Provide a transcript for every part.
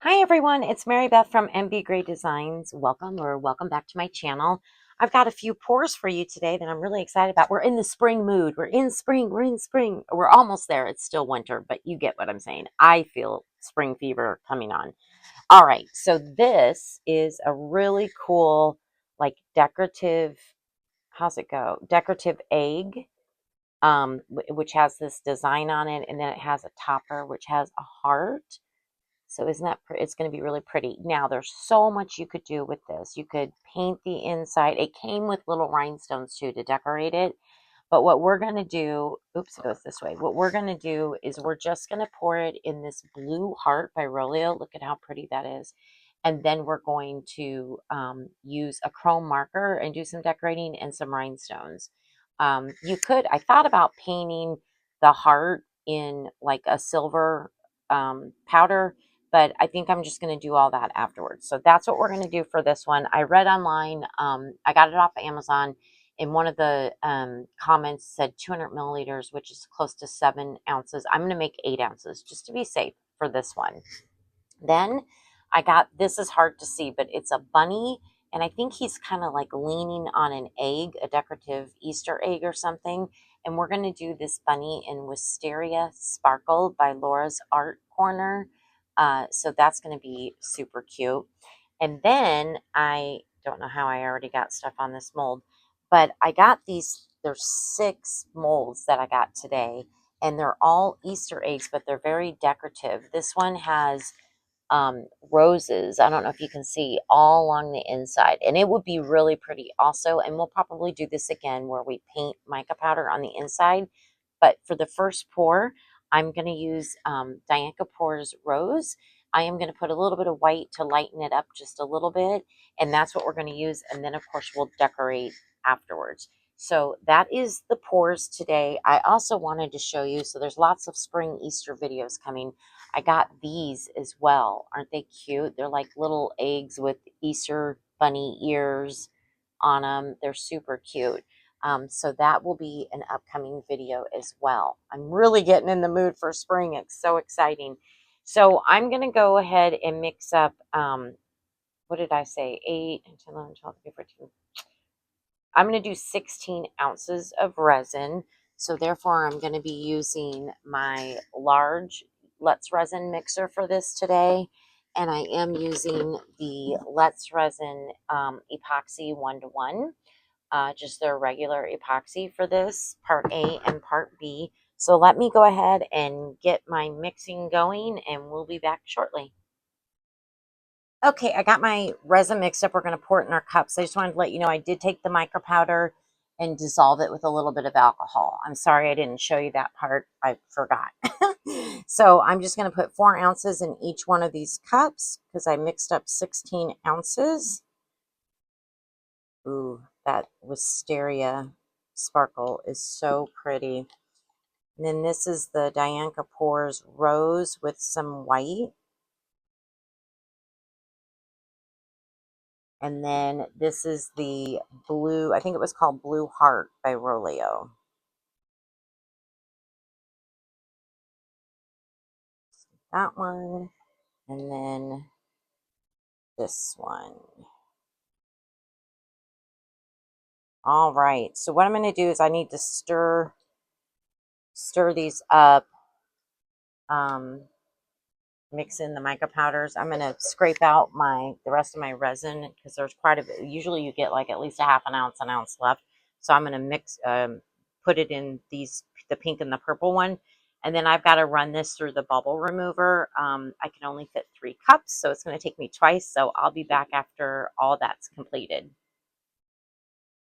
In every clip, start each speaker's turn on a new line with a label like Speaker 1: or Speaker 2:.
Speaker 1: Hi everyone, it's Mary Beth from MbGray Designs. Welcome back to my channel. I've got a few pours for you today that I'm really excited about. We're in the spring mood. We're in spring. We're almost there. It's still winter, but you get what I'm saying. I feel spring fever coming on. All right, so this is a really cool, like decorative, how's it go? Decorative egg, which has this design on it, and then it has a topper, which has a heart. So isn't that it's going to be really pretty. Now, there's so much you could do with this. You could paint the inside. It came with little rhinestones too to decorate it. But what we're going to do, oops, it goes this way. What we're going to do is we're just going to pour it in this blue heart by Rolio. Look at how pretty that is. And then we're going to use a chrome marker and do some decorating and some rhinestones. I thought about painting the heart in like a silver powder, but I think I'm just going to do all that afterwards. So that's what we're going to do for this one. I read online, I got it off of Amazon, and one of the comments said 200 milliliters, which is close to 7 ounces. I'm going to make 8 ounces just to be safe for this one. Then I got, this is hard to see, but it's a bunny, and I think he's kind of like leaning on an egg, a decorative Easter egg or something. And we're going to do this bunny in Wisteria Sparkle by Laura's Art Corner. So that's going to be super cute. And then I don't know how I already got stuff on this mold, but I got these, there's 6 molds that I got today, and they're all Easter eggs, but they're very decorative. This one has roses. I don't know if you can see all along the inside, and it would be really pretty also. And we'll probably do this again where we paint mica powder on the inside. But for the first pour, I'm going to use Dianca Pours Rose. I am going to put a little bit of white to lighten it up just a little bit, and that's what we're going to use. And then, of course, we'll decorate afterwards. So that is the pours today. I also wanted to show you, so there's lots of spring Easter videos coming. I got these as well. Aren't they cute? They're like little eggs with Easter bunny ears on them. They're super cute. So that will be an upcoming video as well. I'm really getting in the mood for spring. It's so exciting. So I'm going to go ahead and mix up, what did I say? 8, 10, 11, 12, 13, 14. I'm going to do 16 ounces of resin. So therefore, I'm going to be using my large Let's Resin mixer for this today. And I am using the Let's Resin Epoxy 1-to-1. Just their regular epoxy for this, part A and part B. So let me go ahead and get my mixing going, and we'll be back shortly. Okay, I got my resin mixed up. We're going to pour it in our cups. I just wanted to let you know I did take the mica powder and dissolve it with a little bit of alcohol. I'm sorry I didn't show you that part. I forgot. So I'm just going to put 4 ounces in each one of these cups because I mixed up 16 ounces. Ooh, that Wisteria Sparkle is so pretty. And then this is the Dianca Pours Rose with some white. And then this is the blue, I think it was called Blue Heart by Rolio. That one. And then this one. All right. So what I'm going to do is I need to stir these up. Mix in the mica powders. I'm going to scrape out the rest of my resin because there's quite a bit. Usually you get like at least a half an ounce left. So I'm going to mix, put it in the pink and the purple one. And then I've got to run this through the bubble remover. I can only fit 3 cups, so it's going to take me twice. So I'll be back after all that's completed.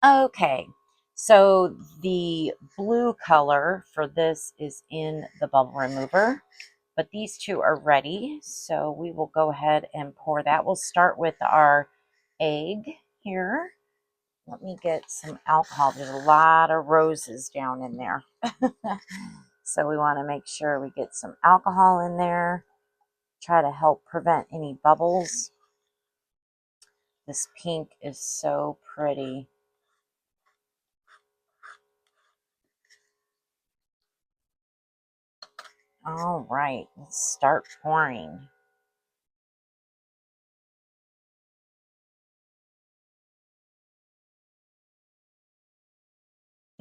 Speaker 1: Okay, so the blue color for this is in the bubble remover. But these 2 are ready, so we will go ahead and pour that. We'll start with our egg here. Let me get some alcohol. There's a lot of roses down in there. So we want to make sure we get some alcohol in there. Try to help prevent any bubbles. This pink is so pretty. All right, let's start pouring.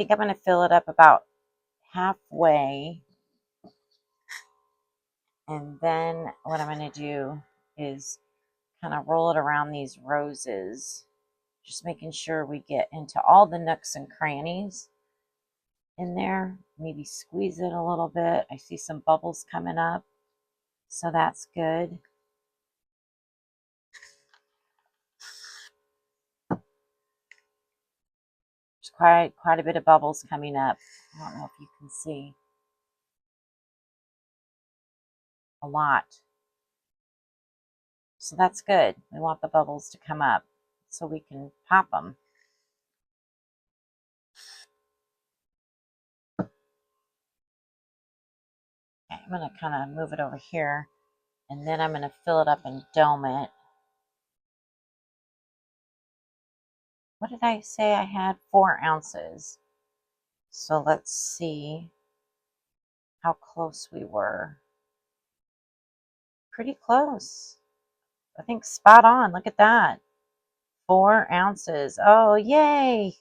Speaker 1: think I'm going to fill it up about halfway. And then what I'm going to do is kind of roll it around these roses, just making sure we get into all the nooks and crannies in there. Maybe squeeze it a little bit. I see some bubbles coming up, so that's good. There's quite a bit of bubbles coming up. I don't know if you can see. A lot. So that's good. We want the bubbles to come up so we can pop them. Okay, I'm going to kind of move it over here, and then I'm going to fill it up and dome it. What did I say I had? 4 ounces. So let's see how close we were. Pretty close. I think spot on. Look at that. 4 ounces. Oh, yay.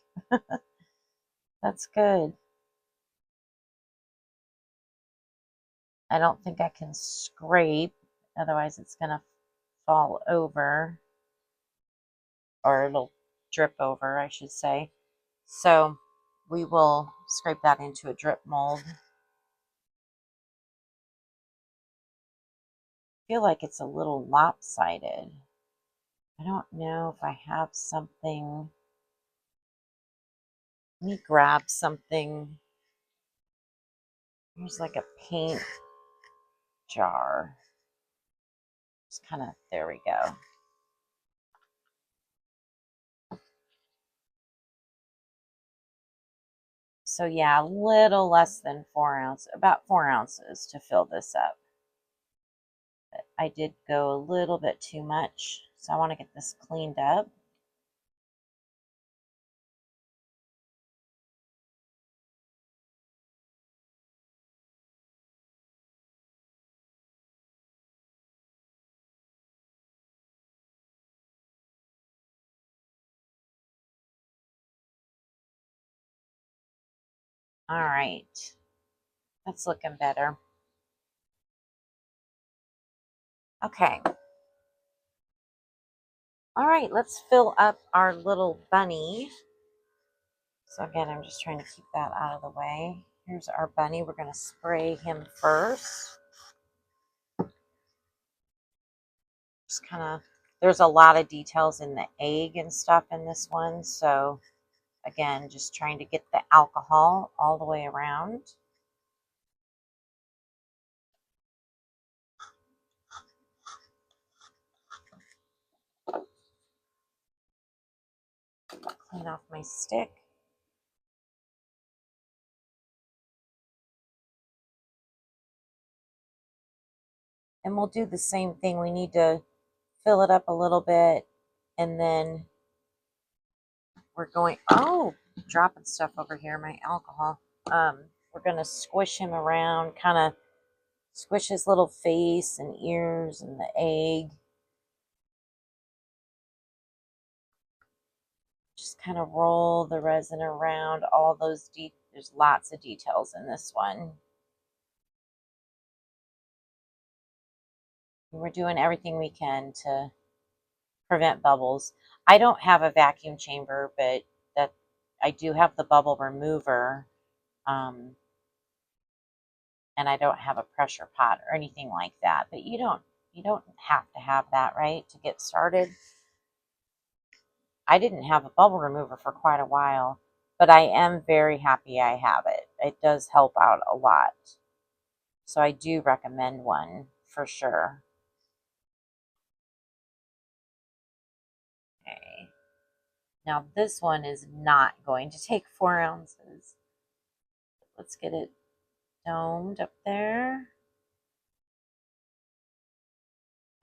Speaker 1: That's good. I don't think I can scrape, otherwise it's going to fall over, or it'll drip over, I should say. So we will scrape that into a drip mold. I feel like it's a little lopsided. I don't know if I have something. Let me grab something. Here's like a paint jar. Just kind of, there we go. So yeah, a little less than 4 ounces, about 4 ounces to fill this up. But I did go a little bit too much, so I want to get this cleaned up. All right, that's looking better. Okay. All right, let's fill up our little bunny. So again, I'm just trying to keep that out of the way. Here's our bunny. We're going to spray him first. Just kind of, there's a lot of details in the egg and stuff in this one. So again, just trying to get the alcohol all the way around. Clean off my stick. And we'll do the same thing. We need to fill it up a little bit, and then we're going, oh, dropping stuff over here, my alcohol. We're going to squish him around, kind of squish his little face and ears and the egg. Just kind of roll the resin around all those there's lots of details in this one. We're doing everything we can to prevent bubbles. I don't have a vacuum chamber, but that I do have the bubble remover, and I don't have a pressure pot or anything like that. But you don't have to have that, right, to get started. I didn't have a bubble remover for quite a while, but I am very happy I have it. It does help out a lot. So I do recommend one for sure. Okay. Now this one is not going to take 4 ounces. Let's get it domed up there.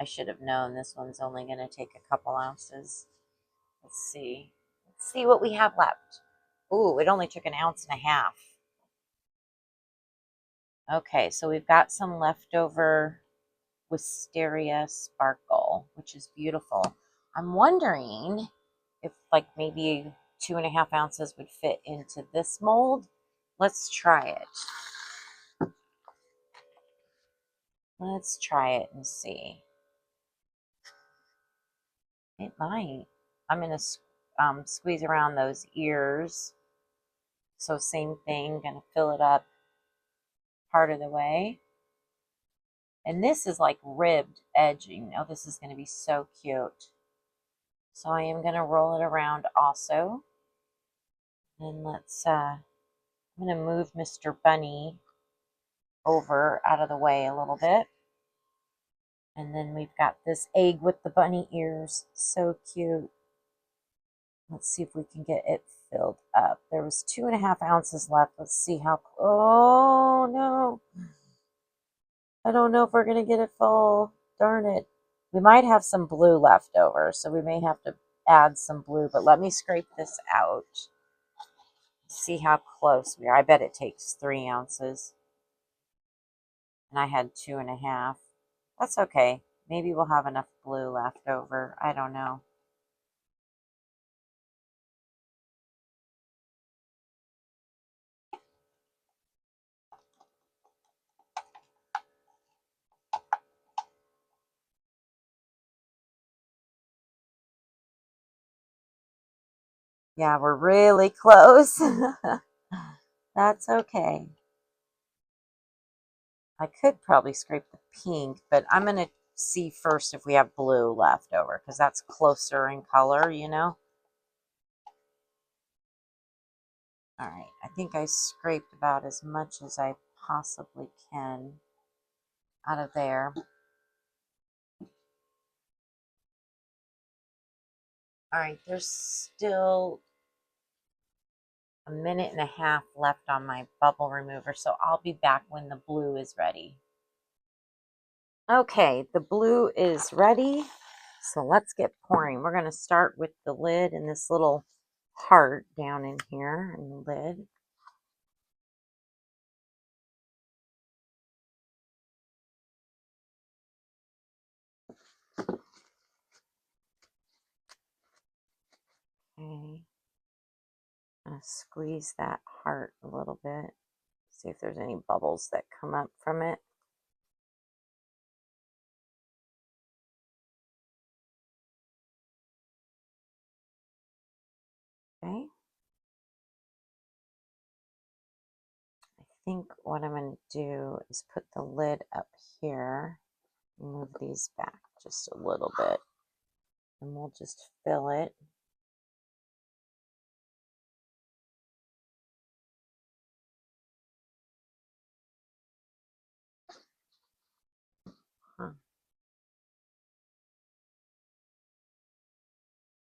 Speaker 1: I should have known this one's only going to take a couple ounces. Let's see. Let's see what we have left. Ooh, it only took 1.5 ounces. Okay, so we've got some leftover Wisteria Sparkle, which is beautiful. I'm wondering if, like, maybe 2.5 ounces would fit into this mold. Let's try it. Let's try it and see. It might. I'm going to squeeze around those ears. So same thing, going to fill it up part of the way. And this is like ribbed edging. Oh, this is going to be so cute. So I am going to roll it around also. And I'm going to move Mr. Bunny over out of the way a little bit. And then we've got this egg with the bunny ears. So cute. Let's see if we can get it filled up. There was 2.5 ounces left. Let's see how, oh no. I don't know if we're going to get it full. Darn it. We might have some blue left over, so we may have to add some blue, but let me scrape this out. See how close we are. I bet it takes 3 ounces. And I had 2.5. That's okay. Maybe we'll have enough blue left over. I don't know. Yeah, we're really close. That's okay. I could probably scrape the pink, but I'm going to see first if we have blue left over, because that's closer in color, you know? All right, I think I scraped about as much as I possibly can out of there. All right, there's still a 1.5 minutes left on my bubble remover, so I'll be back when the blue is ready. Okay, the blue is ready, so let's get pouring. We're going to start with the lid and this little heart down in here in the lid. Okay, I'm going to squeeze that heart a little bit, see if there's any bubbles that come up from it. Okay. I think what I'm going to do is put the lid up here, move these back just a little bit, and we'll just fill it. Huh.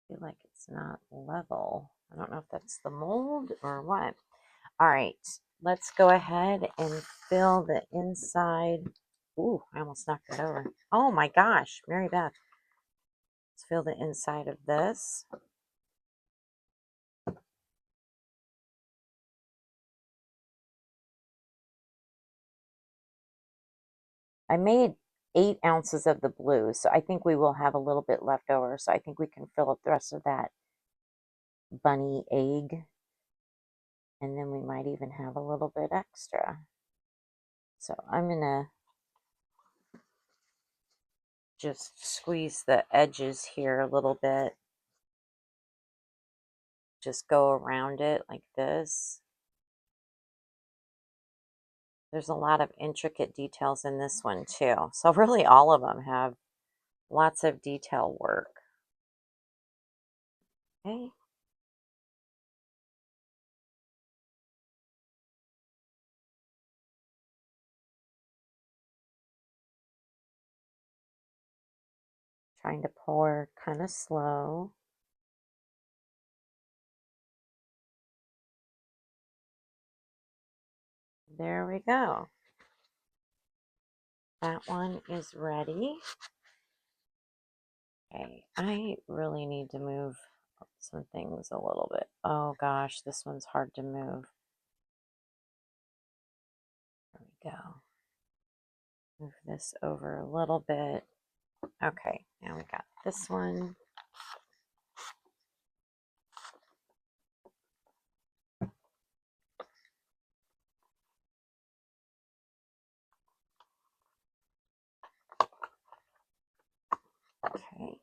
Speaker 1: I feel like it's not level. I don't know if that's the mold or what. All right, let's go ahead and fill the inside. Ooh, I almost knocked it over. Oh my gosh, Mary Beth. Let's fill the inside of this. I made 8 ounces of the blue, so I think we will have a little bit left over. So I think we can fill up the rest of that bunny egg. And then we might even have a little bit extra. So I'm going to just squeeze the edges here a little bit. Just go around it like this. There's a lot of intricate details in this one too. So really all of them have lots of detail work. Okay. Trying to pour kind of slow. There we go. That one is ready. Okay, I really need to move some things a little bit. Oh gosh, this one's hard to move. There we go. Move this over a little bit. Okay, now we got this one. Okay.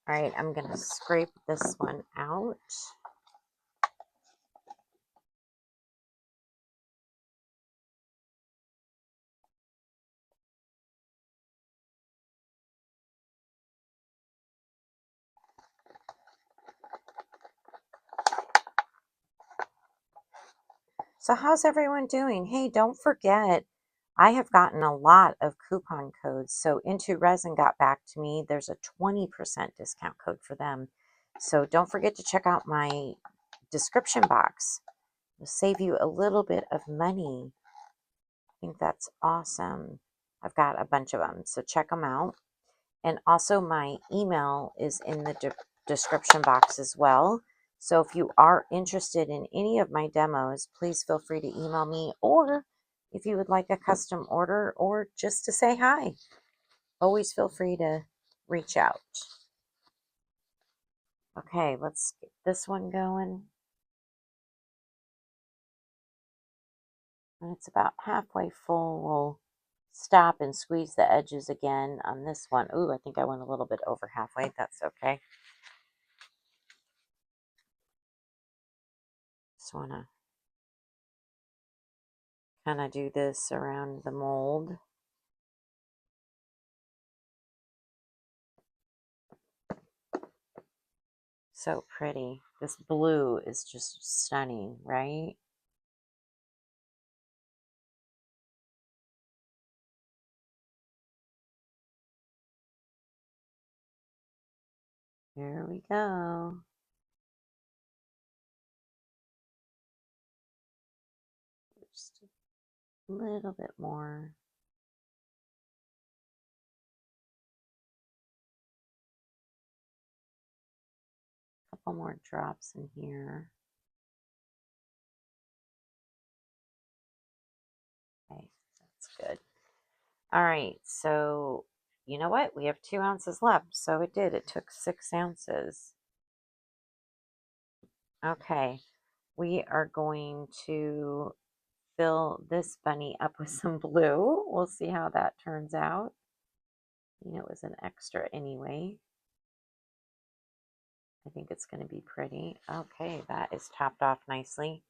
Speaker 1: All right, I'm going to scrape this one out. So how's everyone doing? Hey, don't forget, I have gotten a lot of coupon codes. So Into Resin got back to me. There's a 20% discount code for them. So don't forget to check out my description box. It'll save you a little bit of money. I think that's awesome. I've got a bunch of them, so check them out. And also my email is in the description box as well. So if you are interested in any of my demos, please feel free to email me, or if you would like a custom order or just to say hi, always feel free to reach out. Okay, let's get this one going. When it's about halfway full, we'll stop and squeeze the edges again on this one. Ooh, I think I went a little bit over halfway. That's okay. Just want to kind of do this around the mold. So pretty. This blue is just stunning, right? Here we go. Just a little bit more. A couple more drops in here. Okay, that's good. All right, so you know what? We have 2 ounces left. So it did. It took 6 ounces. Okay, we are going to fill this bunny up with some blue. We'll see how that turns out. You know, it was an extra anyway. I think it's going to be pretty. Okay, that is topped off nicely.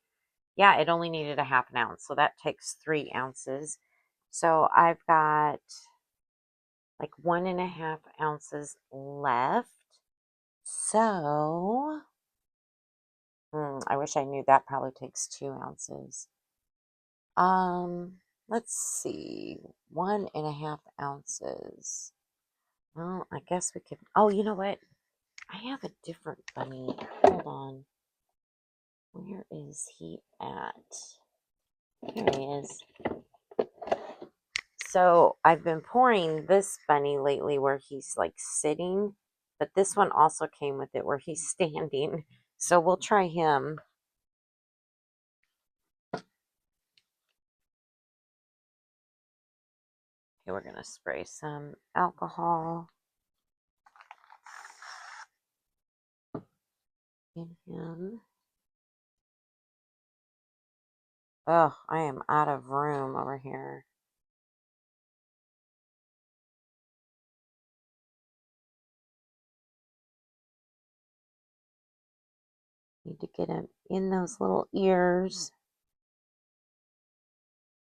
Speaker 1: Yeah, it only needed a half an ounce, so that takes 3 ounces. So I've got like 1.5 ounces left. So I wish I knew that probably takes 2 ounces. Let's see, 1.5 ounces. Well, I guess we could. Oh, you know what? I have a different bunny. Hold on. Where is he at? Here he is. So I've been pouring this bunny lately where he's like sitting, but this one also came with it where he's standing. So we'll try him. Okay, we're going to spray some alcohol in him. Oh, I am out of room over here. Need to get him in those little ears.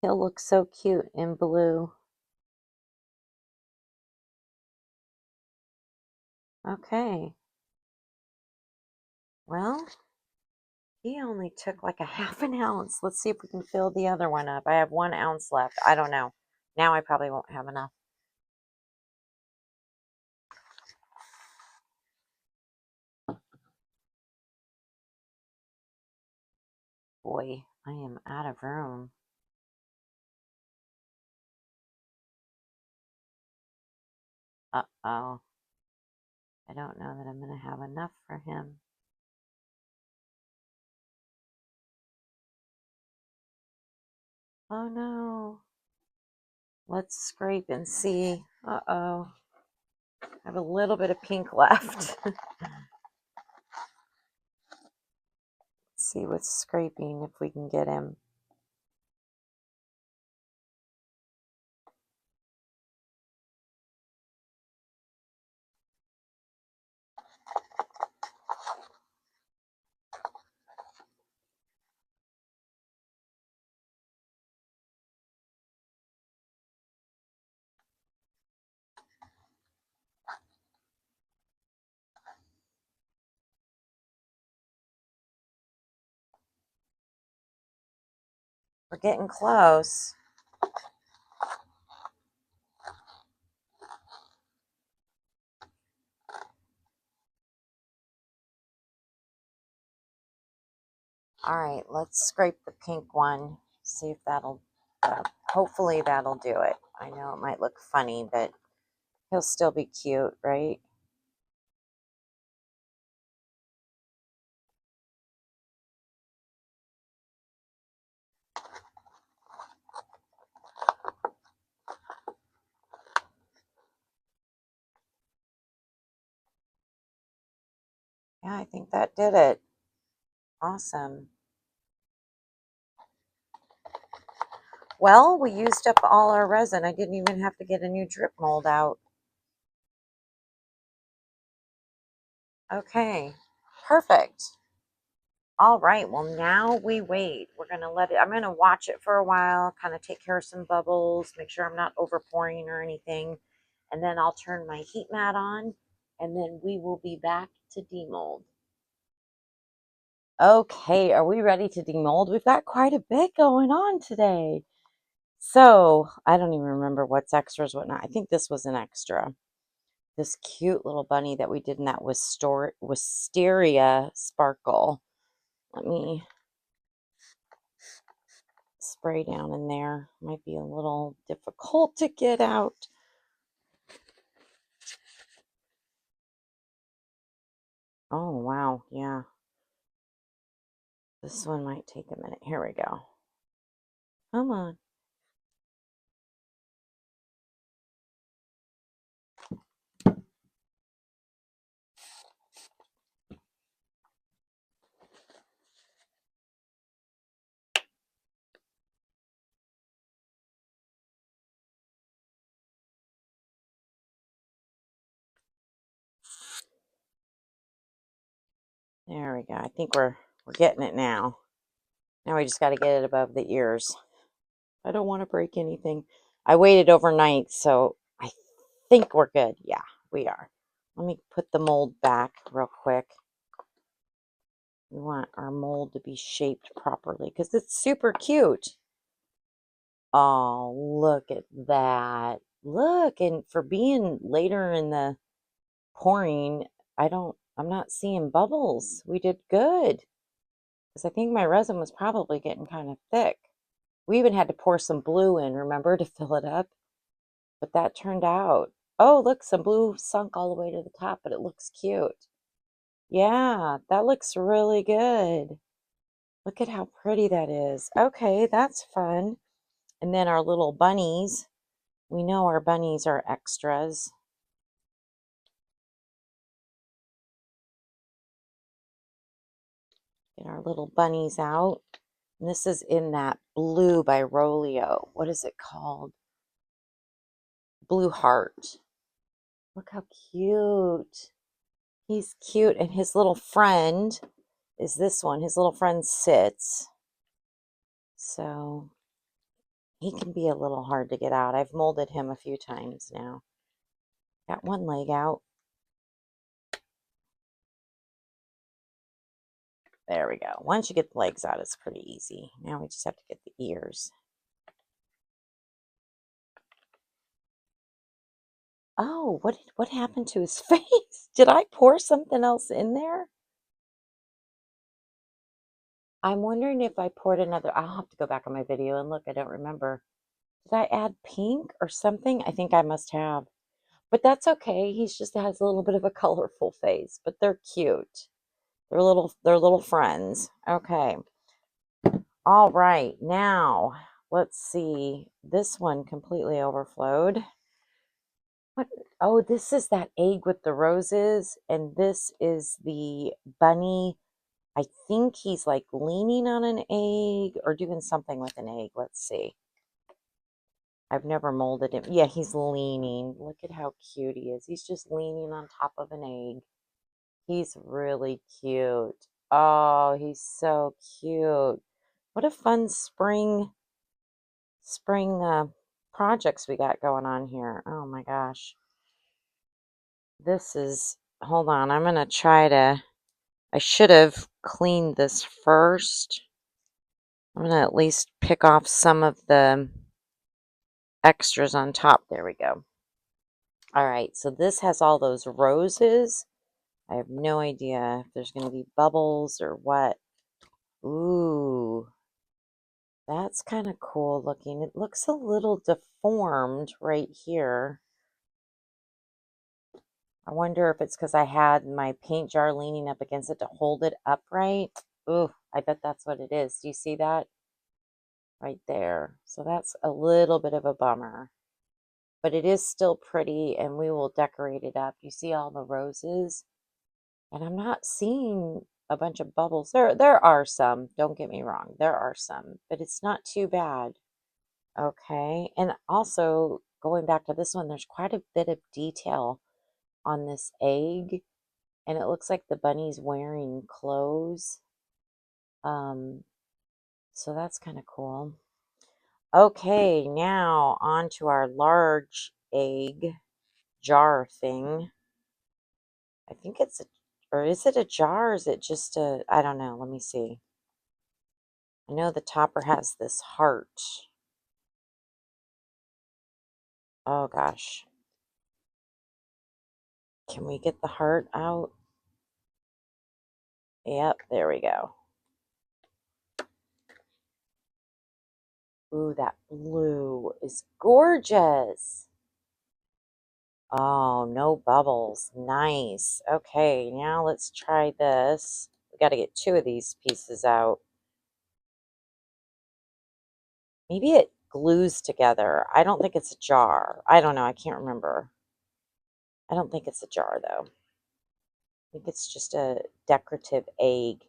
Speaker 1: He'll look so cute in blue. Okay. Well, he only took like a half an ounce. Let's see if we can fill the other one up. I have 1 ounce left. I don't know. Now I probably won't have enough. Boy, I am out of room. Uh-oh. I don't know that I'm going to have enough for him. Oh no. Let's scrape and see. Uh-oh. I have a little bit of pink left. Let's see what's scraping, if we can get him. We're getting close. All right, let's scrape the pink one. See if that'll, hopefully that'll do it. I know it might look funny, but he'll still be cute, right? Yeah, I think that did it. Awesome. Well, we used up all our resin. I didn't even have to get a new drip mold out. Okay, perfect. All right, well, now we wait. We're going to let it, I'm going to watch it for a while, kind of take care of some bubbles, make sure I'm not overpouring or anything. And then I'll turn my heat mat on, and then we will be back to demold. Okay, are we ready to demold? We've got quite a bit going on today. So, I don't even remember what's extras, what not. I think this was an extra. This cute little bunny that we did in that wisteria sparkle. Let me spray down in there. Might be a little difficult to get out. Oh, wow. Yeah. This one might take a minute. Here we go. Come on. There we go. I think we're getting it now. Now we just got to get it above the ears. I don't want to break anything. I waited overnight, so I think we're good. Yeah, we are. Let me put the mold back real quick. We want our mold to be shaped properly because it's super cute. Oh, look at that. Look, and for being later in the pouring, I'm not seeing bubbles. We did good because I think my resin was probably getting kind of thick. We even had to pour some blue in, remember, to fill it up. But that turned out. Oh, look, some blue sunk all the way to the top, but it looks cute. Yeah, that looks really good. Look at how pretty that is. Okay, that's fun. And then our little bunnies. We know our bunnies are extras. Get our little bunnies out. And this is in that blue by Rolio. What is it called? Blue Heart. Look how cute. He's cute. And his little friend is this one. His little friend sits. So he can be a little hard to get out. I've molded him a few times now. Got one leg out. There we go. Once you get the legs out, it's pretty easy. Now we just have to get the ears. Oh, what happened to his face? Did I pour something else in there? I'm wondering if I poured another. I'll have to go back on my video and look. I don't remember. Did I add pink or something? I think I must have. But that's okay. He's just has a little bit of a colorful face, but they're cute. They're little friends. Okay. All right. Now, let's see. This one completely overflowed. What? Oh, this is that egg with the roses, and this is the bunny. I think he's like leaning on an egg or doing something with an egg. Let's see. I've never molded him. Yeah, he's leaning. Look at how cute he is. He's just leaning on top of an egg. He's really cute. Oh, he's so cute. What a fun spring projects we got going on here. Oh my gosh. This is, hold on, I'm going to try to, I should have cleaned this first. I'm going to at least pick off some of the extras on top. There we go. All right, so this has all those roses. I have no idea if there's going to be bubbles or what. Ooh, that's kind of cool looking. It looks a little deformed right here. I wonder if it's because I had my paint jar leaning up against it to hold it upright. Ooh, I bet that's what it is. Do you see that? Right there. So that's a little bit of a bummer. But it is still pretty, and we will decorate it up. You see all the roses? And I'm not seeing a bunch of bubbles. There are some, don't get me wrong. There are some, but it's not too bad. Okay. And also, going back to this one, there's quite a bit of detail on this egg, and it looks like the bunny's wearing clothes. Um, so that's kind of cool. Okay, now on to our large egg jar thing. I think it's a, or is it a jar? Or is it just a, I don't know. Let me see. I know the topper has this heart. Oh gosh. Can we get the heart out? Yep, there we go. Ooh, that blue is gorgeous. Oh, no bubbles. Nice. Okay, now let's try this. We got to get two of these pieces out. Maybe it glues together. I don't think it's a jar. I don't know. I can't remember. I don't think it's a jar, though. I think it's just a decorative egg,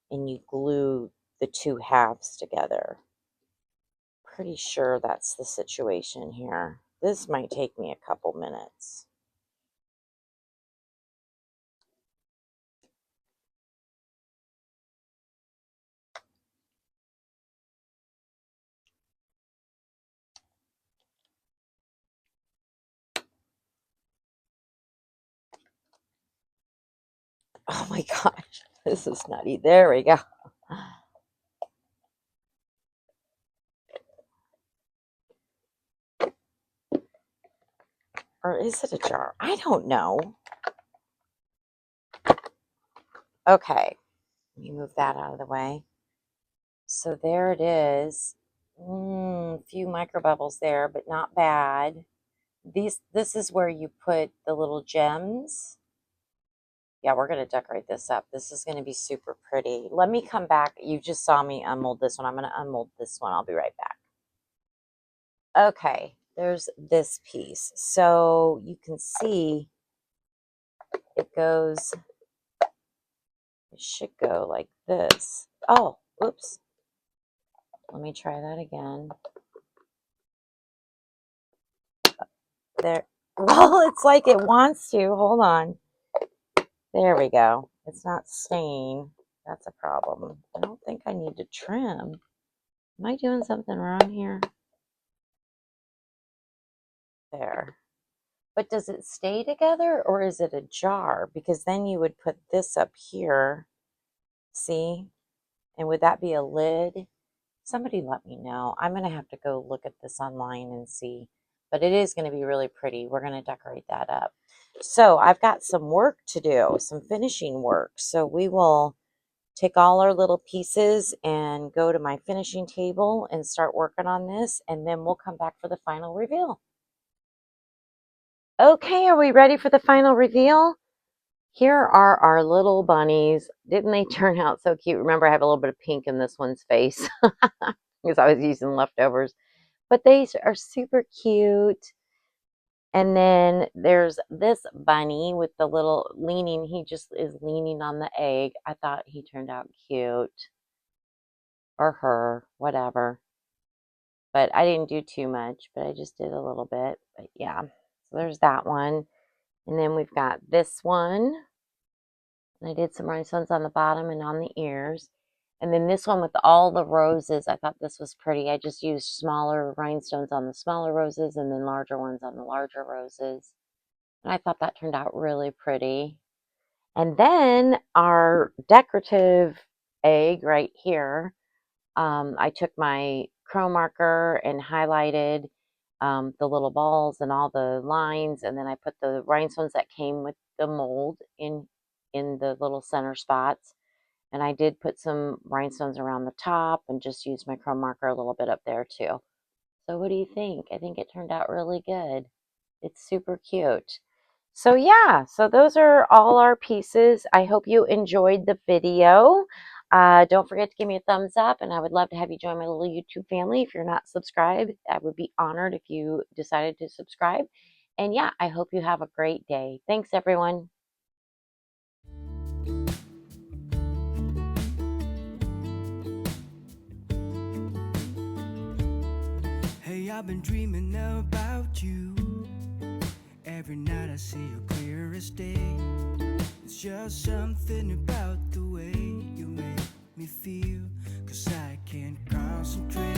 Speaker 1: and you glue the two halves together. Pretty sure that's the situation here. This might take me a couple minutes. Oh my gosh, this is nutty. There we go. Or is it a jar? I don't know. Okay, let me move that out of the way. So there it is. Few micro bubbles there, but not bad. This is where you put the little gems. Yeah, we're going to decorate this up. This is going to be super pretty. Let me come back. You just saw me unmold this one. I'm going to unmold this one. I'll be right back. Okay, there's this piece. So you can see it goes, it should go like this. Oh, oops. Let me try that again. There. Well, it's like it wants to. Hold on. There we go. It's not staying. That's a problem. I don't think I need to trim. Am I doing something wrong here? There. But does it stay together, or is it a jar? Because then you would put this up here. See? And would that be a lid? Somebody let me know. I'm going to have to go look at this online and see. But it is going to be really pretty. We're going to decorate that up. So I've got some work to do, some finishing work. So we will take all our little pieces and go to my finishing table and start working on this. And then we'll come back for the final reveal. Okay, are we ready for the final reveal? Here are our little bunnies. Didn't they turn out so cute? Remember, I have a little bit of pink in this one's face because I was using leftovers. But they are super cute. And then there's this bunny with the little leaning. He just is leaning on the egg. I thought he turned out cute. Or her, whatever. But I didn't do too much, but I just did a little bit. But yeah, so there's that one. And then we've got this one. I did some rhinestones on the bottom and on the ears. And then this one with all the roses, I thought this was pretty. I just used smaller rhinestones on the smaller roses and then larger ones on the larger roses. And I thought that turned out really pretty. And then our decorative egg right here, I took my chrome marker and highlighted the little balls and all the lines, and then I put the rhinestones that came with the mold in the little center spots. And I did put some rhinestones around the top and just used my chrome marker a little bit up there too. So what do you think? I think it turned out really good. It's super cute. So yeah, so those are all our pieces. I hope you enjoyed the video. Don't forget to give me a thumbs up, and I would love to have you join my little YouTube family. If you're not subscribed, I would be honored if you decided to subscribe. And yeah, I hope you have a great day. Thanks, everyone.
Speaker 2: Hey, I've been dreaming about you. Every night I see you clear as day. It's just something about the way you make me feel, 'cause I can't concentrate.